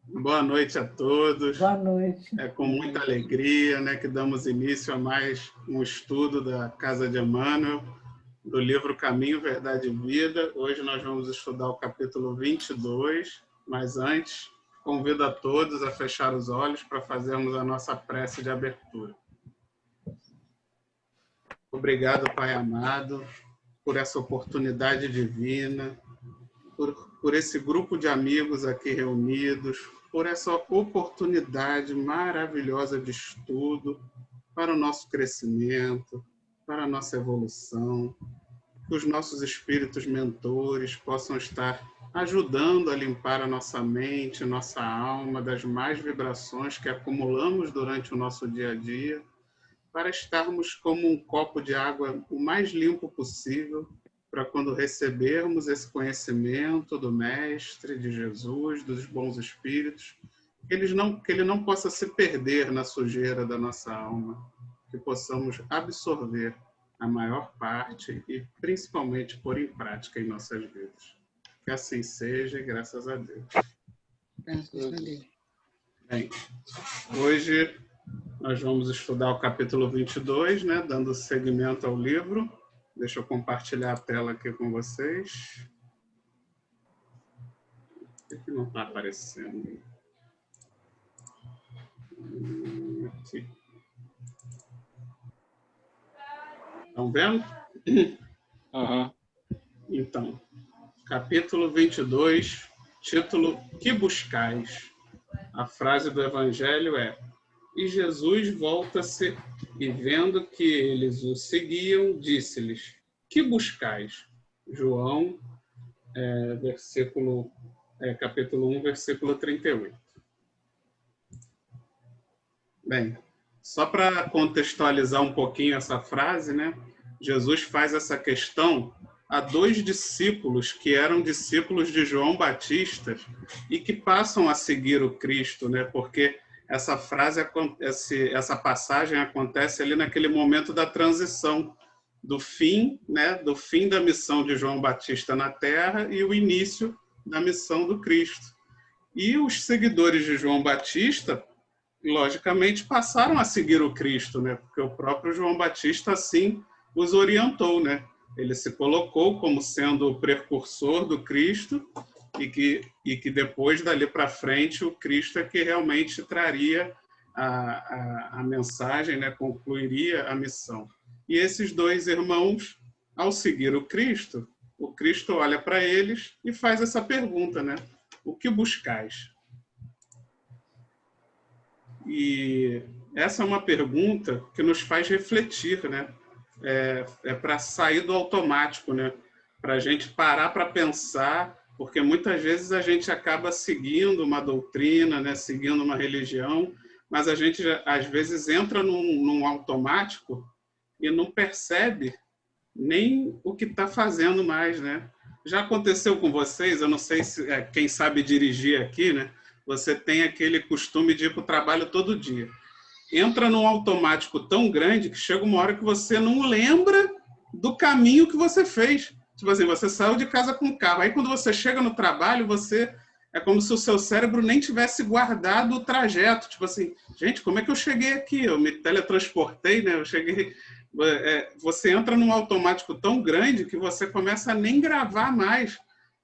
Boa noite a todos. Boa noite. É com muita alegria, né, que damos início a mais um estudo da Casa de Emmanuel, do livro Caminho, Verdade e Vida. Hoje nós vamos estudar o capítulo 22, mas antes convido a todos a fechar os olhos para fazermos a nossa prece de abertura. Obrigado, Pai amado, por essa oportunidade divina, por esse grupo de amigos aqui reunidos, por essa oportunidade maravilhosa de estudo para o nosso crescimento, para a nossa evolução, que os nossos espíritos mentores possam estar ajudando a limpar a nossa mente, nossa alma das más vibrações que acumulamos durante o nosso dia a dia, para estarmos como um copo de água o mais limpo possível, para quando recebermos esse conhecimento do Mestre, de Jesus, dos bons espíritos, que ele não possa se perder na sujeira da nossa alma, que possamos absorver a maior parte e principalmente pôr em prática em nossas vidas. Que assim seja, e graças a Deus. Graças a Deus. Bem, hoje nós vamos estudar o capítulo 22, né, dando seguimento ao livro. Deixa eu compartilhar a tela aqui com vocês. Por que não está aparecendo? Aqui. Estão vendo? Uhum. Então, capítulo 22, título Que Buscais? A frase do Evangelho é: E Jesus volta-se e, vendo que eles o seguiam, disse-lhes: Que buscais? João, capítulo 1, versículo 38. Bem, só para contextualizar um pouquinho essa frase, né? Jesus faz essa questão a dois discípulos que eram discípulos de João Batista e que passam a seguir o Cristo, né? Porque essa passagem acontece ali naquele momento da transição do fim, né? Do fim da missão de João Batista na Terra e o início da missão do Cristo. E os seguidores de João Batista, logicamente, passaram a seguir o Cristo, né? Porque o próprio João Batista assim os orientou, né? Ele se colocou como sendo o precursor do Cristo e que depois, dali para frente, o Cristo é que realmente traria a mensagem, né? Concluiria a missão. E esses dois irmãos, ao seguir o Cristo olha para eles e faz essa pergunta, né? O que buscais? E essa é uma pergunta que nos faz refletir, né? É para sair do automático, né? Para a gente parar para pensar, porque muitas vezes a gente acaba seguindo uma doutrina, né? Seguindo uma religião, mas a gente às vezes entra num automático e não percebe nem o que está fazendo mais, né? Já aconteceu com vocês? Eu não sei se quem sabe dirigir aqui, né? Você tem aquele costume de ir para o trabalho todo dia. Entra num automático tão grande que chega uma hora que você não lembra do caminho que você fez. Tipo assim, você saiu de casa com o carro. Aí quando você chega no trabalho, é como se o seu cérebro nem tivesse guardado o trajeto. Tipo assim, gente, como é que eu cheguei aqui? Eu me teletransportei, né? Você entra num automático tão grande que você começa a nem gravar mais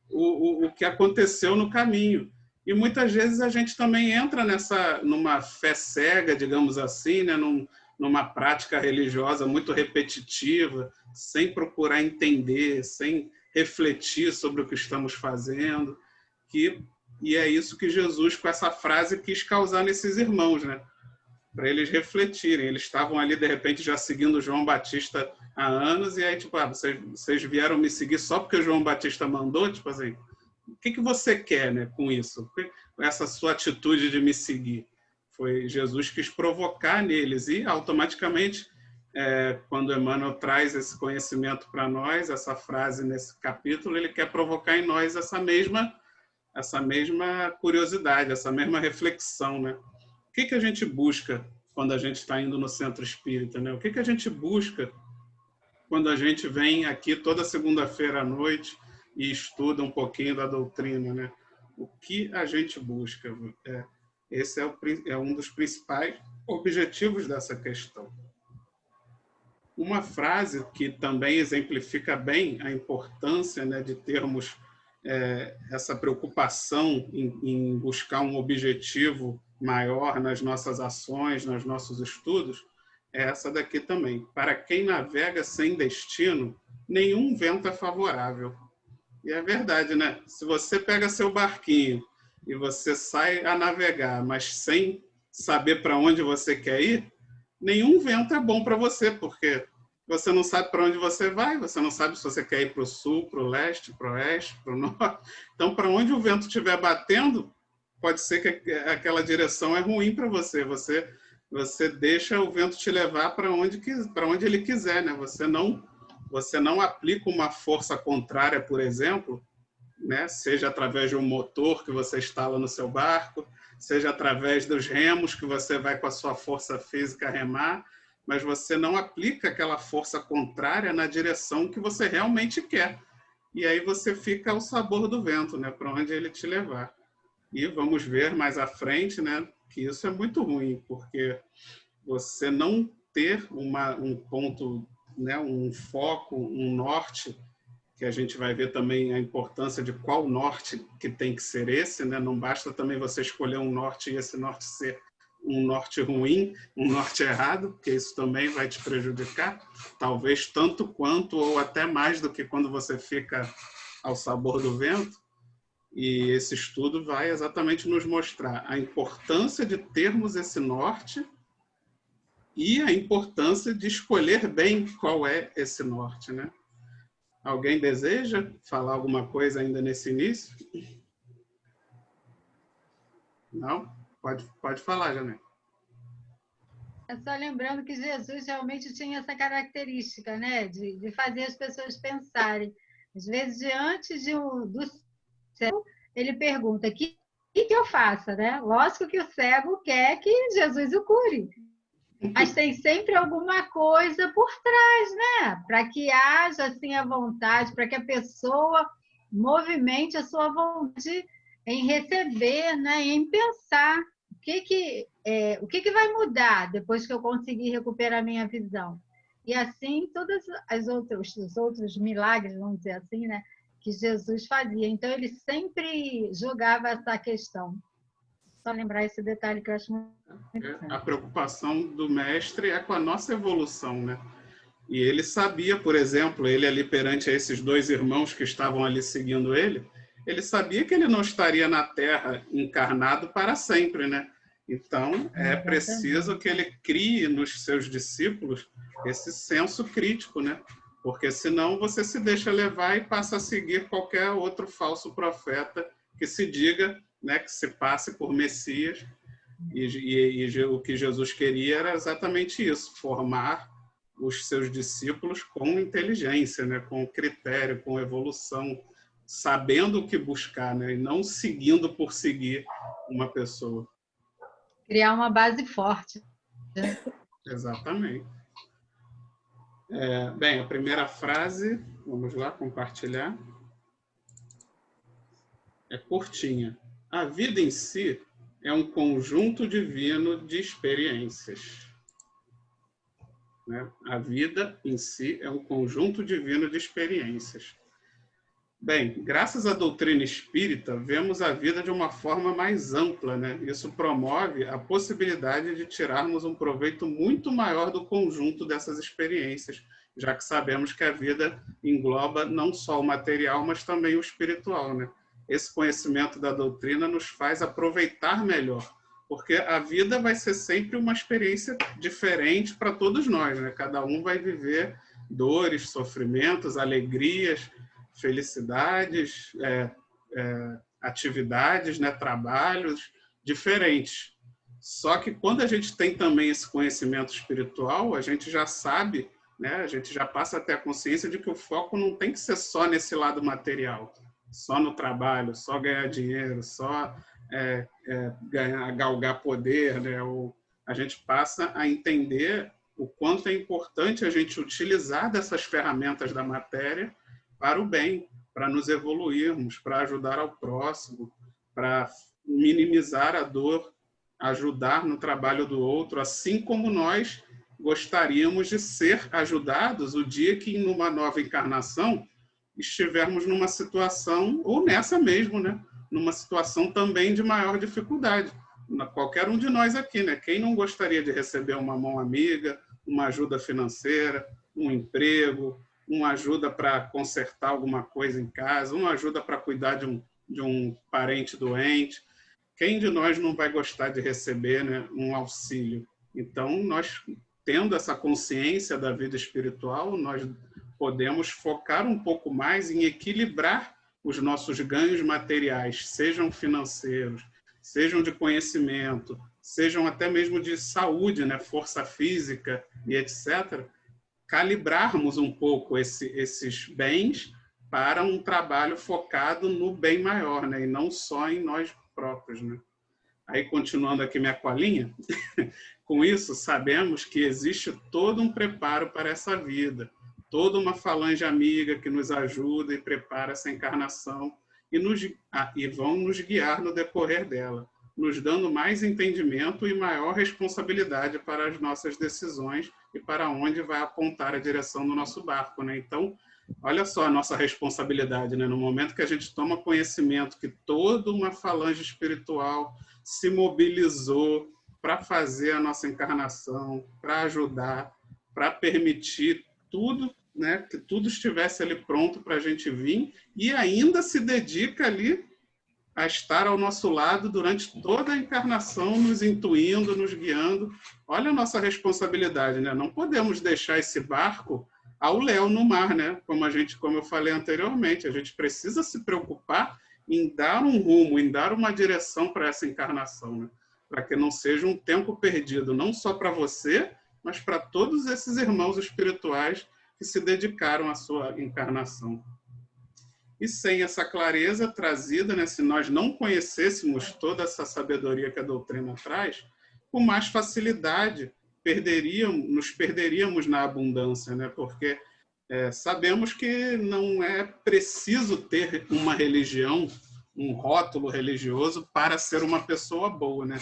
o que aconteceu no caminho. E muitas vezes a gente também entra numa fé cega, digamos assim, né? Numa prática religiosa muito repetitiva, sem procurar entender, sem refletir sobre o que estamos fazendo. E é isso que Jesus, com essa frase, quis causar nesses irmãos, né? Para eles refletirem. Eles estavam ali, de repente, já seguindo João Batista há anos, e aí, tipo, vocês vieram me seguir só porque o João Batista mandou? Tipo assim, o que você quer, né, com isso? Com essa sua atitude de me seguir? Foi Jesus que quis provocar neles e, automaticamente, quando Emmanuel traz esse conhecimento para nós, essa frase nesse capítulo, ele quer provocar em nós essa mesma curiosidade, essa mesma reflexão, né? O que a gente busca quando a gente está indo no centro espírita, né? O que a gente busca quando a gente vem aqui toda segunda-feira à noite e estuda um pouquinho da doutrina, né? O que a gente busca? Esse é um dos principais objetivos dessa questão. Uma frase que também exemplifica bem a importância, né, de termos essa preocupação em buscar um objetivo maior nas nossas ações, nos nossos estudos, é essa daqui também. Para quem navega sem destino, nenhum vento é favorável. E é verdade, né? Se você pega seu barquinho e você sai a navegar, mas sem saber para onde você quer ir, nenhum vento é bom para você, porque você não sabe para onde você vai, você não sabe se você quer ir para o sul, para o leste, para o oeste, para o norte. Então, para onde o vento estiver batendo, pode ser que aquela direção é ruim para você. Você deixa o vento te levar para onde ele quiser, né? Você não aplica uma força contrária, por exemplo, né? Seja através de um motor que você instala no seu barco, seja através dos remos que você vai com a sua força física remar, mas você não aplica aquela força contrária na direção que você realmente quer. E aí você fica ao sabor do vento, né? Para onde ele te levar. E vamos ver mais à frente, né? Que isso é muito ruim, porque você não ter um ponto, né? Um foco, um norte, que a gente vai ver também a importância de qual norte que tem que ser esse, né? Não basta também você escolher um norte e esse norte ser um norte ruim, um norte errado, porque isso também vai te prejudicar, talvez tanto quanto ou até mais do que quando você fica ao sabor do vento. E esse estudo vai exatamente nos mostrar a importância de termos esse norte e a importância de escolher bem qual é esse norte, né? Alguém deseja falar alguma coisa ainda nesse início? Não? Pode falar, Janete. É só lembrando que Jesus realmente tinha essa característica, né? De fazer as pessoas pensarem. Às vezes, diante do cego, ele pergunta, o que eu faça, né? Lógico que o cego quer que Jesus o cure. Mas tem sempre alguma coisa por trás, né? Para que haja assim a vontade, para que a pessoa movimente a sua vontade em receber, né? Em pensar o que vai mudar depois que eu conseguir recuperar minha visão. E assim todos os outros milagres, vamos dizer assim, né? Que Jesus fazia. Então ele sempre jogava essa questão. Só lembrar esse detalhe que eu acho muito interessante. A preocupação do mestre é com a nossa evolução, né? E ele sabia, por exemplo, ele ali perante a esses dois irmãos que estavam ali seguindo ele sabia que ele não estaria na Terra encarnado para sempre, né? Então, é preciso que ele crie nos seus discípulos esse senso crítico, né? Porque senão você se deixa levar e passa a seguir qualquer outro falso profeta que se diga, né, que se passe por Messias. E o que Jesus queria era exatamente isso, formar os seus discípulos com inteligência, né, com critério, com evolução, sabendo o que buscar, né, e não seguindo por seguir uma pessoa. Criar uma base forte. Né? Exatamente. Bem, a primeira frase, vamos lá, compartilhar. É curtinha. A vida em si é um conjunto divino de experiências. Né? A vida em si é um conjunto divino de experiências. Bem, graças à doutrina espírita, vemos a vida de uma forma mais ampla, né? Isso promove a possibilidade de tirarmos um proveito muito maior do conjunto dessas experiências, já que sabemos que a vida engloba não só o material, mas também o espiritual, né? Esse conhecimento da doutrina nos faz aproveitar melhor, porque a vida vai ser sempre uma experiência diferente para todos nós, né? Cada um vai viver dores, sofrimentos, alegrias, felicidades, atividades, né? Trabalhos diferentes. Só que quando a gente tem também esse conhecimento espiritual, a gente já sabe, né? A gente já passa a ter a consciência de que o foco não tem que ser só nesse lado material, só no trabalho, só ganhar dinheiro, só galgar poder, né? A gente passa a entender o quanto é importante a gente utilizar dessas ferramentas da matéria para o bem, para nos evoluirmos, para ajudar ao próximo, para minimizar a dor, ajudar no trabalho do outro, assim como nós gostaríamos de ser ajudados o dia que, numa nova encarnação, estivermos numa situação, ou nessa mesmo, né? Numa situação também de maior dificuldade. Qualquer um de nós aqui, né? Quem não gostaria de receber uma mão amiga, uma ajuda financeira, um emprego, uma ajuda para consertar alguma coisa em casa, uma ajuda para cuidar de um parente doente? Quem de nós não vai gostar de receber, né, um auxílio? Então, nós, tendo essa consciência da vida espiritual, nós podemos focar um pouco mais em equilibrar os nossos ganhos materiais, sejam financeiros, sejam de conhecimento, sejam até mesmo de saúde, né, força física e etc., calibrarmos um pouco esses bens para um trabalho focado no bem maior, né, e não só em nós próprios, né? Aí, continuando aqui minha colinha, com isso, sabemos que existe todo um preparo para essa vida, toda uma falange amiga que nos ajuda e prepara essa encarnação e vão nos guiar no decorrer dela, nos dando mais entendimento e maior responsabilidade para as nossas decisões e para onde vai apontar a direção do nosso barco, né? Então, olha só a nossa responsabilidade, né? No momento que a gente toma conhecimento que toda uma falange espiritual se mobilizou para fazer a nossa encarnação, para ajudar, para permitir tudo, né? Que tudo estivesse ali pronto para a gente vir, e ainda se dedica ali a estar ao nosso lado durante toda a encarnação, nos intuindo, nos guiando. Olha a nossa responsabilidade, né? Não podemos deixar esse barco ao léu no mar, né? Como eu falei anteriormente, a gente precisa se preocupar em dar um rumo, em dar uma direção para essa encarnação, né? Para que não seja um tempo perdido, não só para você, mas para todos esses irmãos espirituais que se dedicaram à sua encarnação. E sem essa clareza trazida, né, se nós não conhecêssemos toda essa sabedoria que a doutrina traz, com mais facilidade nos perderíamos na abundância, né? Porque sabemos que não é preciso ter uma religião, um rótulo religioso para ser uma pessoa boa, né?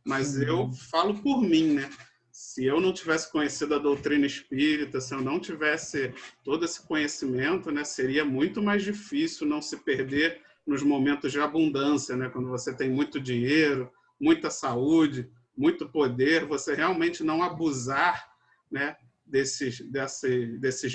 Mas eu falo por mim, né? Se eu não tivesse conhecido a doutrina espírita, se eu não tivesse todo esse conhecimento, né, seria muito mais difícil não se perder nos momentos de abundância, né? Quando você tem muito dinheiro, muita saúde, muito poder, você realmente não abusar, né, desses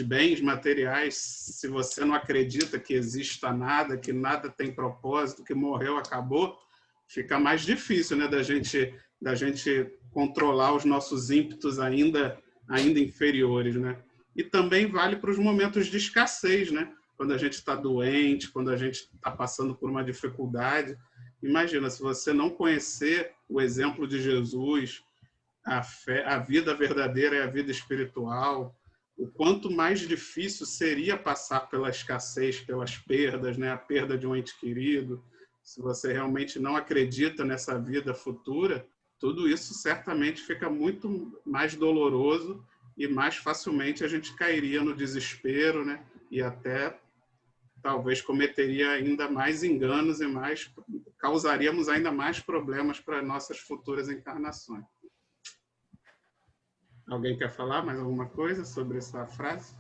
bens materiais, se você não acredita que exista nada, que nada tem propósito, que morreu, acabou, fica mais difícil, né, da gente controlar os nossos ímpetos ainda inferiores, né? E também vale para os momentos de escassez, né? Quando a gente está doente, quando a gente está passando por uma dificuldade. Imagina, se você não conhecer o exemplo de Jesus, a fé, a vida verdadeira é a vida espiritual, o quanto mais difícil seria passar pela escassez, pelas perdas, né? A perda de um ente querido. Se você realmente não acredita nessa vida futura, tudo isso certamente fica muito mais doloroso e mais facilmente a gente cairia no desespero, né? E até talvez cometeria ainda mais enganos e causaríamos ainda mais problemas para nossas futuras encarnações. Alguém quer falar mais alguma coisa sobre essa frase?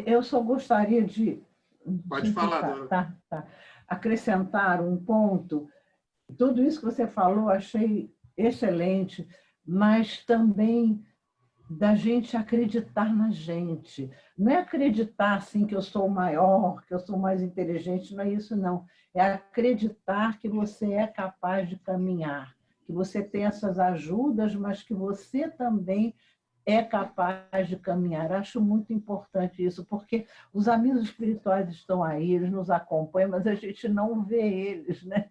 Eu só gostaria de... Pode falar, Dora. Tá. Acrescentar um ponto. Tudo isso que você falou, achei excelente, mas também da gente acreditar na gente. Não é acreditar assim, que eu sou maior, que eu sou mais inteligente, não é isso, não. É acreditar que você é capaz de caminhar, que você tem essas ajudas, mas que você também é capaz de caminhar. Acho muito importante isso, porque os amigos espirituais estão aí, eles nos acompanham, mas a gente não vê eles, né?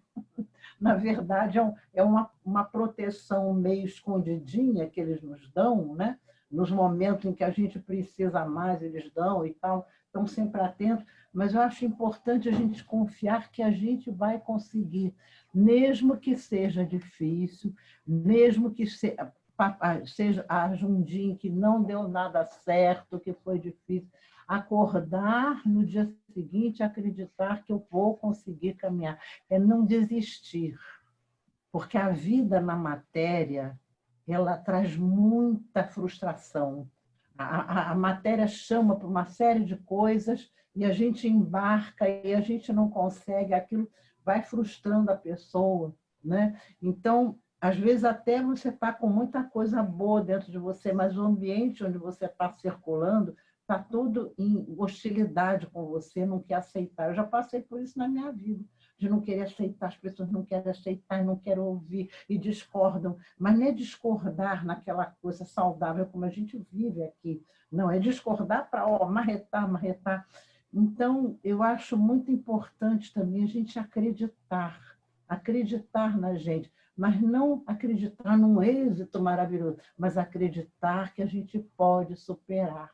Na verdade, é uma proteção meio escondidinha que eles nos dão, né? Nos momentos em que a gente precisa mais, eles dão e tal, estão sempre atentos, mas eu acho importante a gente confiar que a gente vai conseguir, mesmo que seja difícil, mesmo que haja um dia em que não deu nada certo, que foi difícil, Acordar no dia seguinte, acreditar que eu vou conseguir caminhar. É não desistir, porque a vida na matéria, ela traz muita frustração. A matéria chama para uma série de coisas e a gente embarca e a gente não consegue, aquilo vai frustrando a pessoa, né? Então, às vezes até você está com muita coisa boa dentro de você, mas o ambiente onde você está circulando está todo em hostilidade com você, não quer aceitar. Eu já passei por isso na minha vida, de não querer aceitar, as pessoas não querem aceitar, não querem ouvir e discordam. Mas não é discordar naquela coisa saudável como a gente vive aqui. Não, é discordar para marretar, marretar. Então, eu acho muito importante também a gente acreditar na gente, mas não acreditar num êxito maravilhoso, mas acreditar que a gente pode superar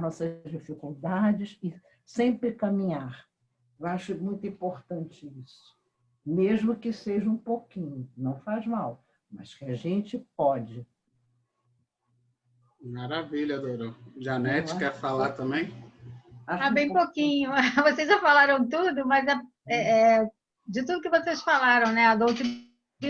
nossas dificuldades e sempre caminhar. Eu acho muito importante isso. Mesmo que seja um pouquinho, não faz mal, mas que a gente pode. Maravilha, Dorô. Janete, quer falar também? Bem pouquinho. Vocês já falaram tudo, mas de tudo que vocês falaram, né? A doutrina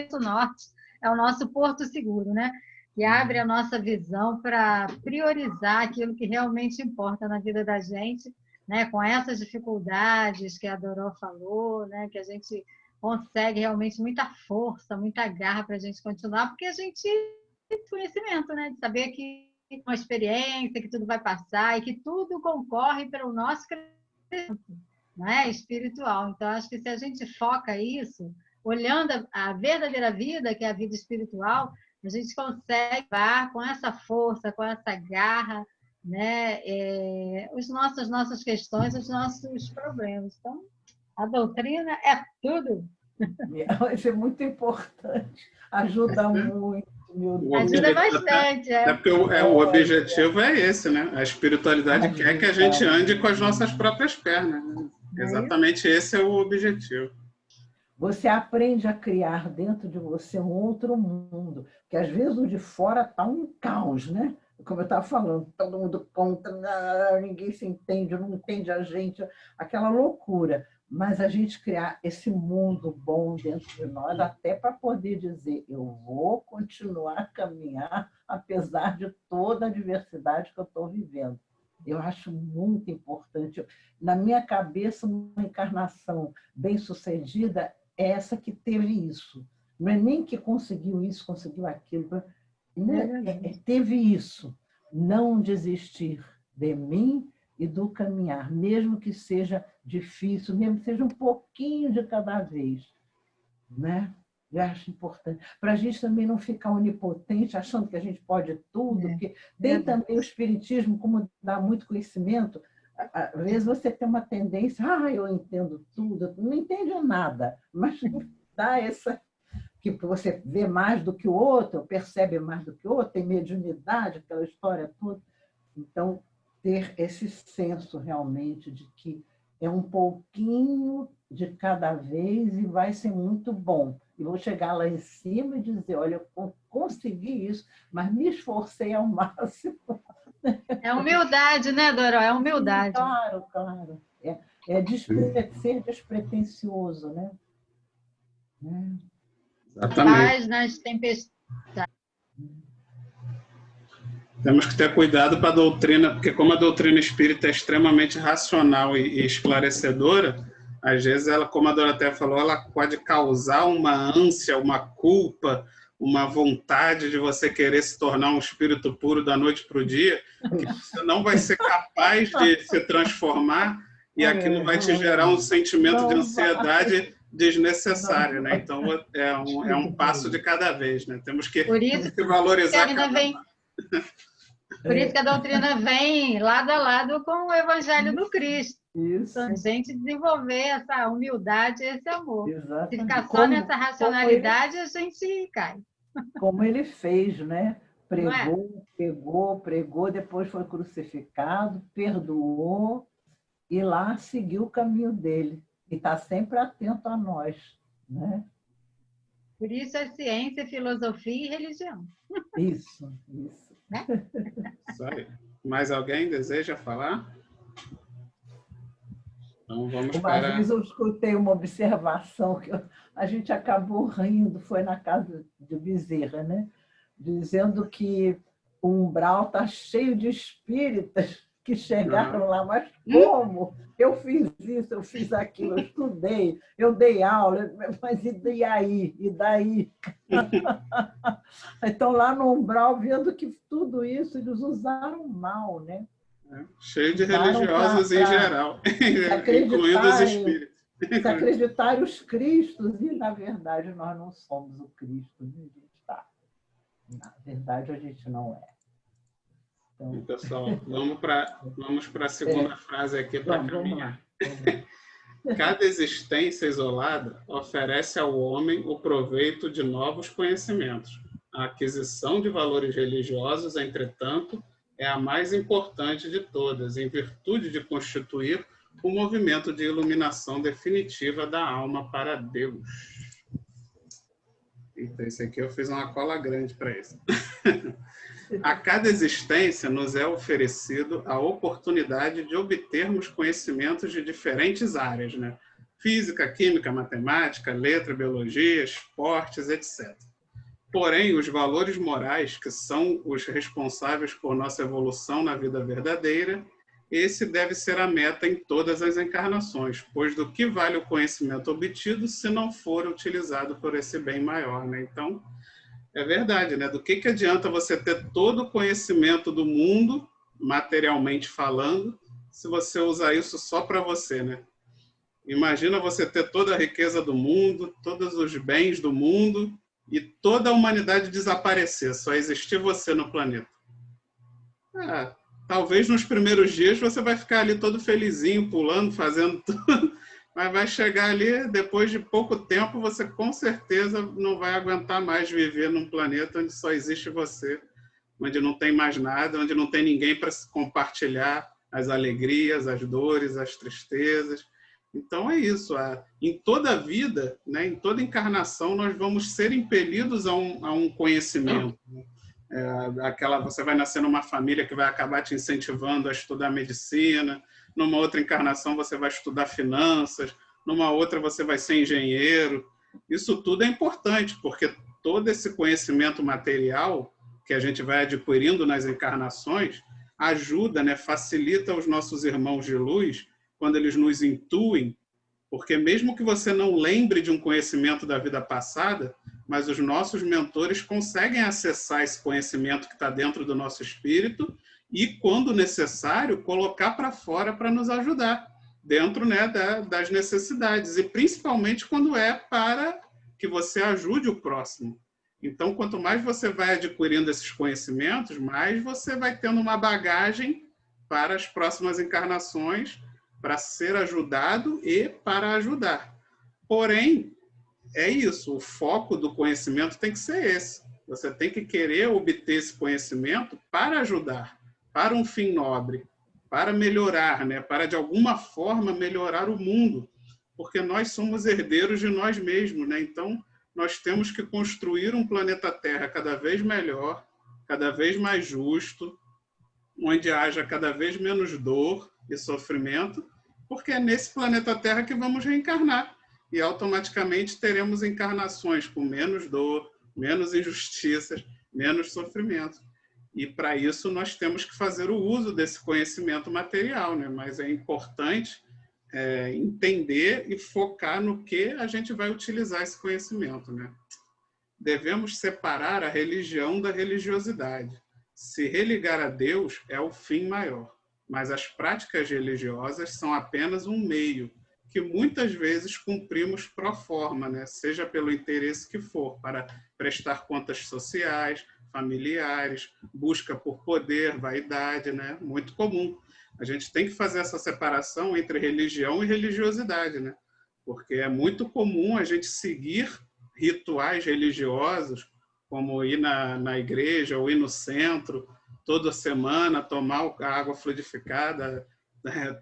do norte é o nosso porto seguro, né? Que abre a nossa visão para priorizar aquilo que realmente importa na vida da gente, né? Com essas dificuldades que a Dorô falou, né? Que a gente consegue realmente muita força, muita garra para a gente continuar, porque a gente tem conhecimento, né? De saber que uma experiência, que tudo vai passar e que tudo concorre para o nosso crescimento, né? Espiritual. Então, acho que se a gente foca isso, olhando a verdadeira vida, que é a vida espiritual, a gente consegue levar com essa força, com essa garra, né? Nossas questões, os nossos problemas. Então, a doutrina é tudo. Isso é muito importante, ajuda muito. Ajuda bastante. É porque o objetivo é esse, né? A espiritualidade quer que a gente ande com as nossas próprias pernas. Né? Exatamente esse é o objetivo. Você aprende a criar dentro de você um outro mundo, que às vezes o de fora está um caos, né? Como eu estava falando, todo mundo contra, ninguém se entende, não entende a gente, aquela loucura. Mas a gente criar esse mundo bom dentro de nós, até para poder dizer, eu vou continuar a caminhar, apesar de toda a diversidade que eu estou vivendo. Eu acho muito importante. Na minha cabeça, uma encarnação bem-sucedida é essa que teve isso. Não é nem que conseguiu isso, conseguiu aquilo. Teve isso. Não desistir de mim e do caminhar, mesmo que seja difícil, mesmo que seja um pouquinho de cada vez. Né? Eu acho importante. Para a gente também não ficar onipotente, achando que a gente pode tudo, porque tem também o espiritismo, como dá muito conhecimento, às vezes você tem uma tendência, eu entendo tudo, não entende nada, mas dá essa que você vê mais do que o outro, percebe mais do que o outro, tem mediunidade, aquela história toda. Então, ter esse senso realmente de que é um pouquinho de cada vez e vai ser muito bom. E vou chegar lá em cima e dizer, olha, eu consegui isso, mas me esforcei ao máximo. É humildade, né, Doró? É humildade. Claro, claro. Ser despretensioso, né? Exatamente. Paz nas tempestades. Temos que ter cuidado para a doutrina, porque como a doutrina espírita é extremamente racional e esclarecedora, às vezes ela, como a Dorothea falou, ela pode causar uma ânsia, uma culpa, uma vontade de você querer se tornar um espírito puro da noite para o dia, que você não vai ser capaz de se transformar e aquilo vai te gerar um sentimento de ansiedade desnecessário, né? Então é um passo de cada vez, né? Temos que se valorizar cada vez. Por isso que a doutrina vem lado a lado com o Evangelho do Cristo. Isso. A gente desenvolver essa humildade e esse amor. Exatamente. Se ficar só nessa racionalidade, a gente cai. Como ele fez, né? Pregou, depois foi crucificado, perdoou e lá seguiu o caminho dele. E está sempre atento a nós, né? Por isso é ciência, filosofia e religião. Isso. Né? Isso aí. Mais alguém deseja falar? Então, vamos Uma para... vez eu escutei uma observação que a gente acabou rindo, foi na casa de Bezerra, né? Dizendo que o umbral está cheio de espíritas que chegaram lá, mas como? Eu fiz isso, eu fiz aquilo, eu estudei, eu dei aula, mas e aí? E daí? Então, lá no umbral, vendo que tudo isso eles usaram mal, né? Cheio de Usaram religiosos em geral, incluindo os espíritos. Se acreditarem os cristos, e na verdade nós não somos o Cristo, né? A gente tá. Na verdade, a gente não é. Então, pessoal, vamos para a segunda frase aqui para caminhar. Cada existência isolada oferece ao homem o proveito de novos conhecimentos. A aquisição de valores religiosos, entretanto, é a mais importante de todas, em virtude de constituir o movimento de iluminação definitiva da alma para Deus. Então, esse aqui eu fiz uma cola grande para isso. A cada existência nos é oferecido a oportunidade de obtermos conhecimentos de diferentes áreas, né? Física, química, matemática, letra, biologia, esportes, etc. Porém, os valores morais, que são os responsáveis por nossa evolução na vida verdadeira, esse deve ser a meta em todas as encarnações, pois do que vale o conhecimento obtido se não for utilizado por esse bem maior, né? Então, é verdade, né? Do que adianta você ter todo o conhecimento do mundo, materialmente falando, se você usar isso só para você, né? Imagina você ter toda a riqueza do mundo, todos os bens do mundo e toda a humanidade desaparecer, só existir você no planeta. Talvez nos primeiros dias você vai ficar ali todo felizinho, pulando, fazendo tudo, mas vai chegar ali, depois de pouco tempo, você com certeza não vai aguentar mais viver num planeta onde só existe você, onde não tem mais nada, onde não tem ninguém para compartilhar as alegrias, as dores, as tristezas. Então é isso, em toda a vida, né, em toda encarnação, nós vamos ser impelidos a um conhecimento. Você vai nascer numa família que vai acabar te incentivando a estudar medicina, numa outra encarnação você vai estudar finanças, numa outra você vai ser engenheiro. Isso tudo é importante, porque todo esse conhecimento material que a gente vai adquirindo nas encarnações ajuda, né, facilita os nossos irmãos de luz quando eles nos intuem, porque mesmo que você não lembre de um conhecimento da vida passada, mas os nossos mentores conseguem acessar esse conhecimento que está dentro do nosso espírito e, quando necessário, colocar para fora para nos ajudar, dentro, né, das necessidades, e principalmente quando é para que você ajude o próximo. Então, quanto mais você vai adquirindo esses conhecimentos, mais você vai tendo uma bagagem para as próximas encarnações, para ser ajudado e para ajudar. Porém, é isso, o foco do conhecimento tem que ser esse. Você tem que querer obter esse conhecimento para ajudar, para um fim nobre, para melhorar, né? Para, de alguma forma, melhorar o mundo, porque nós somos herdeiros de nós mesmos, né? Então, nós temos que construir um planeta Terra cada vez melhor, cada vez mais justo, onde haja cada vez menos dor e sofrimento, porque é nesse planeta Terra que vamos reencarnar. E automaticamente teremos encarnações com menos dor, menos injustiças, menos sofrimento. E para isso nós temos que fazer o uso desse conhecimento material, né? Mas é importante entender e focar no que a gente vai utilizar esse conhecimento, né? Devemos separar a religião da religiosidade. Se religar a Deus é o fim maior, mas as práticas religiosas são apenas um meio, que muitas vezes cumprimos pro forma, né? Seja pelo interesse que for, para prestar contas sociais, familiares, busca por poder, vaidade, né? Muito comum. A gente tem que fazer essa separação entre religião e religiosidade, né? Porque é muito comum a gente seguir rituais religiosos, como ir na igreja ou ir no centro toda semana, tomar a água fluidificada,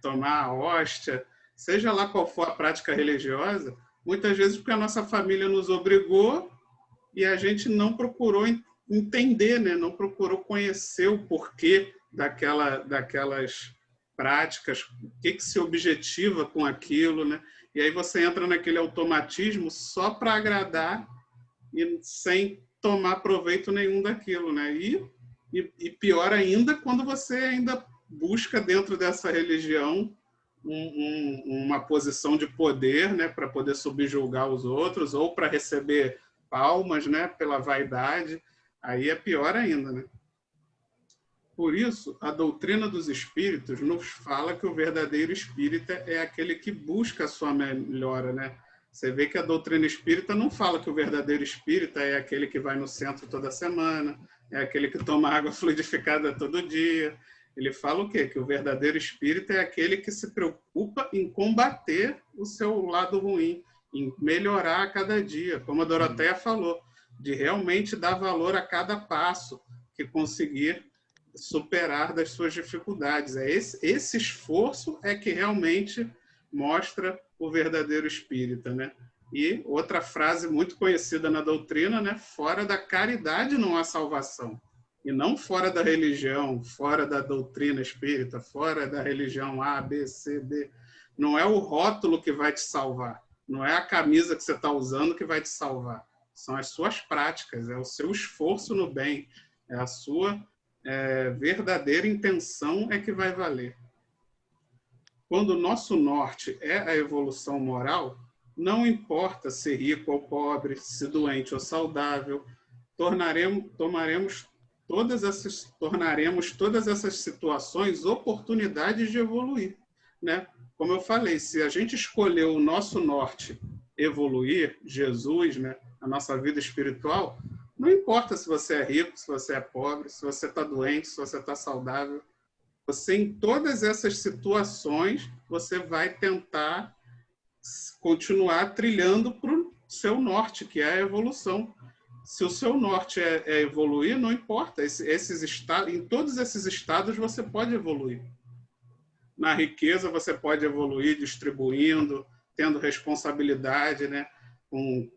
tomar a hóstia, seja lá qual for a prática religiosa, muitas vezes porque a nossa família nos obrigou e a gente não procurou entender, né? Não procurou conhecer o porquê daquelas práticas, o que se objetiva com aquilo, né? E aí você entra naquele automatismo só para agradar e sem tomar proveito nenhum daquilo, né? E pior ainda, quando você ainda busca dentro dessa religião uma posição de poder, né, para poder subjugar os outros ou para receber palmas, né, pela vaidade, aí é pior ainda, né? Por isso, a doutrina dos espíritos nos fala que o verdadeiro espírita é aquele que busca a sua melhora, né? Você vê que a doutrina espírita não fala que o verdadeiro espírita é aquele que vai no centro toda semana, é aquele que toma água fluidificada todo dia. Ele fala o quê? Que o verdadeiro espírita é aquele que se preocupa em combater o seu lado ruim, em melhorar a cada dia, como a Doroteia falou, de realmente dar valor a cada passo que conseguir superar das suas dificuldades. Esse esforço é que realmente mostra o verdadeiro espírita, né? E outra frase muito conhecida na doutrina, né? Fora da caridade não há salvação. E não fora da religião, fora da doutrina espírita, fora da religião A, B, C, D. Não é o rótulo que vai te salvar. Não é a camisa que você está usando que vai te salvar. São as suas práticas, é o seu esforço no bem, é a sua verdadeira intenção é que vai valer. Quando o nosso norte é a evolução moral, não importa se rico ou pobre, se doente ou saudável, tornaremos todas essas situações oportunidades de evoluir, né? Como eu falei, se a gente escolher o nosso norte evoluir, Jesus, né, a nossa vida espiritual, não importa se você é rico, se você é pobre, se você está doente, se você está saudável, você em todas essas situações, você vai tentar continuar trilhando para o seu norte, que é a evolução. Se o seu norte é evoluir, não importa. Em todos esses estados você pode evoluir. Na riqueza você pode evoluir distribuindo, tendo responsabilidade, né, com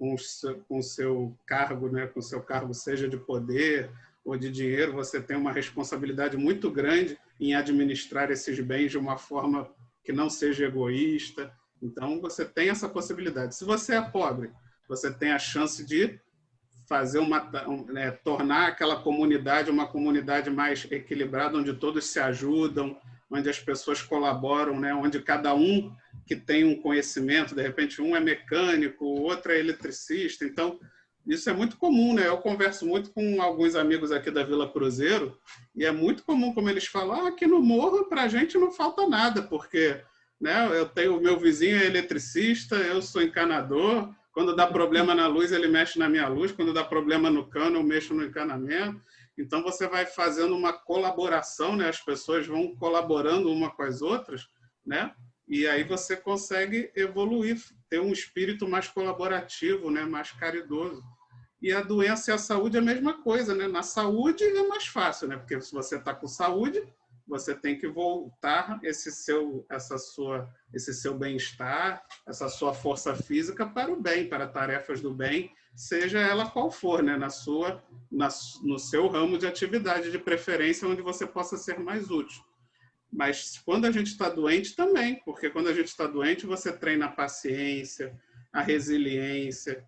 o seu cargo, né, com o seu cargo, seja de poder ou de dinheiro, você tem uma responsabilidade muito grande em administrar esses bens de uma forma que não seja egoísta. Então, você tem essa possibilidade. Se você é pobre, você tem a chance de fazer tornar aquela comunidade uma comunidade mais equilibrada, onde todos se ajudam, onde as pessoas colaboram, né? Onde cada um que tem um conhecimento, de repente um é mecânico, o outro é eletricista. Então, isso é muito comum, né? Eu converso muito com alguns amigos aqui da Vila Cruzeiro e é muito comum, como eles falam, aqui no morro para a gente não falta nada, porque, né, eu tenho o meu vizinho é eletricista, eu sou encanador, quando dá problema na luz ele mexe na minha luz, quando dá problema no cano eu mexo no encanamento. Então você vai fazendo uma colaboração, né? As pessoas vão colaborando uma com as outras, né? E aí você consegue evoluir, ter um espírito mais colaborativo, né? Mais caridoso. E a doença e a saúde é a mesma coisa, né? Na saúde é mais fácil, né? Porque se você está com saúde, você tem que voltar esse seu bem-estar, essa sua força física para o bem, para tarefas do bem, seja ela qual for, né? No seu ramo de atividade, de preferência, onde você possa ser mais útil. Mas quando a gente está doente também, porque quando a gente está doente, você treina a paciência, a resiliência,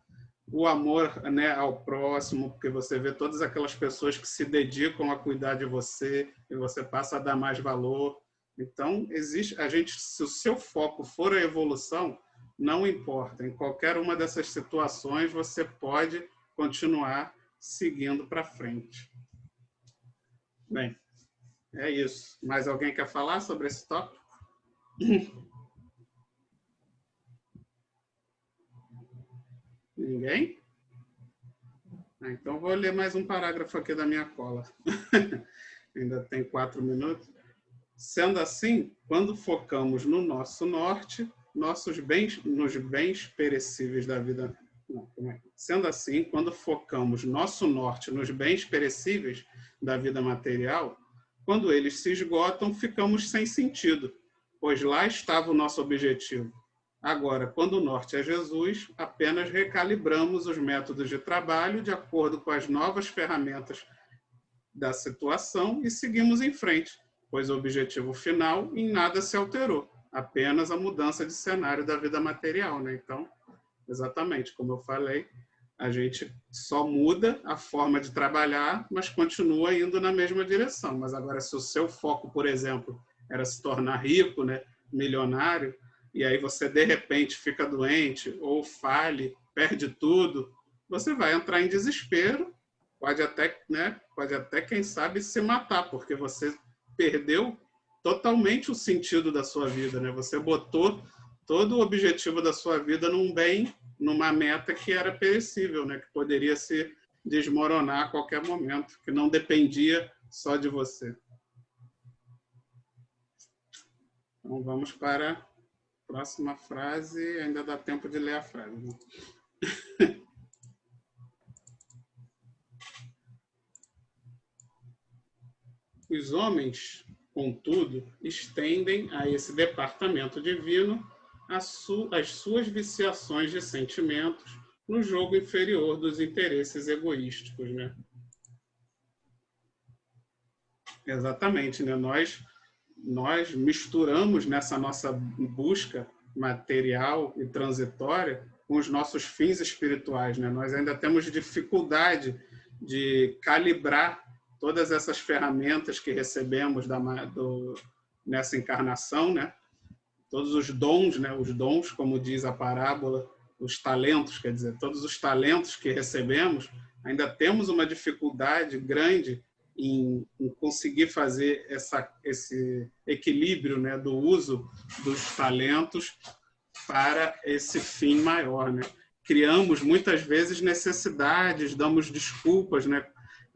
o amor, né, ao próximo, porque você vê todas aquelas pessoas que se dedicam a cuidar de você e você passa a dar mais valor. Então, se o seu foco for a evolução, não importa. Em qualquer uma dessas situações, você pode continuar seguindo para frente. Bem, é isso. Mais alguém quer falar sobre esse tópico? Ninguém? Então, vou ler mais um parágrafo aqui da minha cola. Ainda tem 4 minutos. Sendo assim, quando focamos no nosso norte, nos bens perecíveis da vida... Sendo assim, quando focamos nosso norte nos bens perecíveis da vida material, quando eles se esgotam, ficamos sem sentido, pois lá estava o nosso objetivo. Agora, quando o norte é Jesus, apenas recalibramos os métodos de trabalho de acordo com as novas ferramentas da situação e seguimos em frente, pois o objetivo final em nada se alterou, apenas a mudança de cenário da vida material, né? Então, exatamente, como eu falei, a gente só muda a forma de trabalhar, mas continua indo na mesma direção. Mas agora, se o seu foco, por exemplo, era se tornar rico, né, milionário, e aí você, de repente, fica doente ou fale, perde tudo, você vai entrar em desespero, pode até, quem sabe, se matar, porque você perdeu totalmente o sentido da sua vida, né? Você botou todo o objetivo da sua vida num bem, numa meta que era perecível, né? Que poderia se desmoronar a qualquer momento, que não dependia só de você. Então, vamos para a próxima frase. Ainda dá tempo de ler a frase, né? Os homens, contudo, estendem a esse departamento divino as suas viciações de sentimentos no jogo inferior dos interesses egoísticos, né? Exatamente, né? Nós misturamos nessa nossa busca material e transitória com os nossos fins espirituais, né? Nós ainda temos dificuldade de calibrar todas essas ferramentas que recebemos nessa encarnação, né? Todos os dons, né? Os dons, como diz a parábola, os talentos, quer dizer, todos os talentos que recebemos, ainda temos uma dificuldade grande em conseguir fazer esse equilíbrio, né? Do uso dos talentos para esse fim maior, né? Criamos muitas vezes necessidades, damos desculpas, né?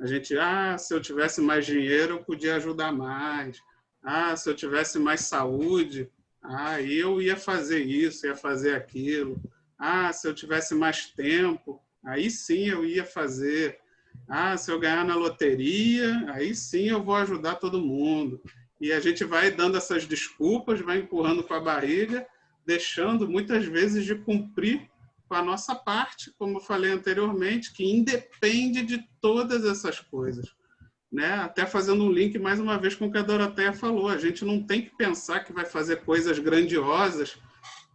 A gente, se eu tivesse mais dinheiro, eu podia ajudar mais. Se eu tivesse mais saúde, eu ia fazer isso, ia fazer aquilo. Se eu tivesse mais tempo, aí sim eu ia fazer. Se eu ganhar na loteria, aí sim eu vou ajudar todo mundo. E a gente vai dando essas desculpas, vai empurrando com a barriga, deixando muitas vezes de cumprir com a nossa parte, como eu falei anteriormente, que independe de todas essas coisas, né? Até fazendo um link mais uma vez com o que a Doroteia falou, a gente não tem que pensar que vai fazer coisas grandiosas,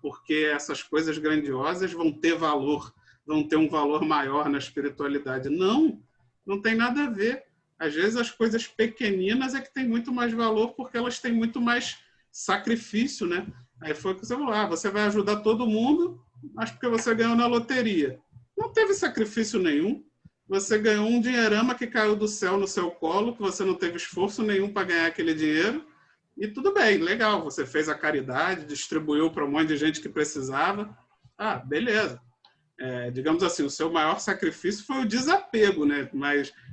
porque essas coisas grandiosas vão ter valor, vão ter um valor maior na espiritualidade. Não tem nada a ver. Às vezes as coisas pequeninas é que têm muito mais valor, porque elas têm muito mais sacrifício, né? Aí foi o que você falou, você vai ajudar todo mundo, mas porque você ganhou na loteria. Não teve sacrifício nenhum. Você ganhou um dinheirama que caiu do céu no seu colo, que você não teve esforço nenhum para ganhar aquele dinheiro. E tudo bem, legal. Você fez a caridade, distribuiu para um monte de gente que precisava. Beleza. Digamos assim, o seu maior sacrifício foi o desapego, né?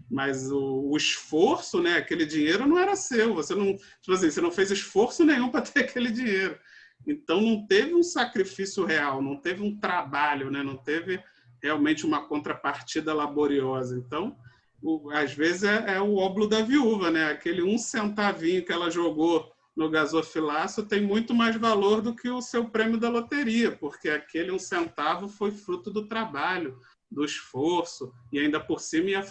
Mas o esforço, né? Aquele dinheiro não era seu. Você não fez esforço nenhum para ter aquele dinheiro. Então, não teve um sacrifício real, não teve um trabalho, né? Não teve realmente uma contrapartida laboriosa. Então, às vezes é o óbolo da viúva, né? Aquele 1 centavinho que ela jogou no gasofilaço tem muito mais valor do que o seu prêmio da loteria, porque aquele 1 centavo foi fruto do trabalho, do esforço, e ainda por cima ia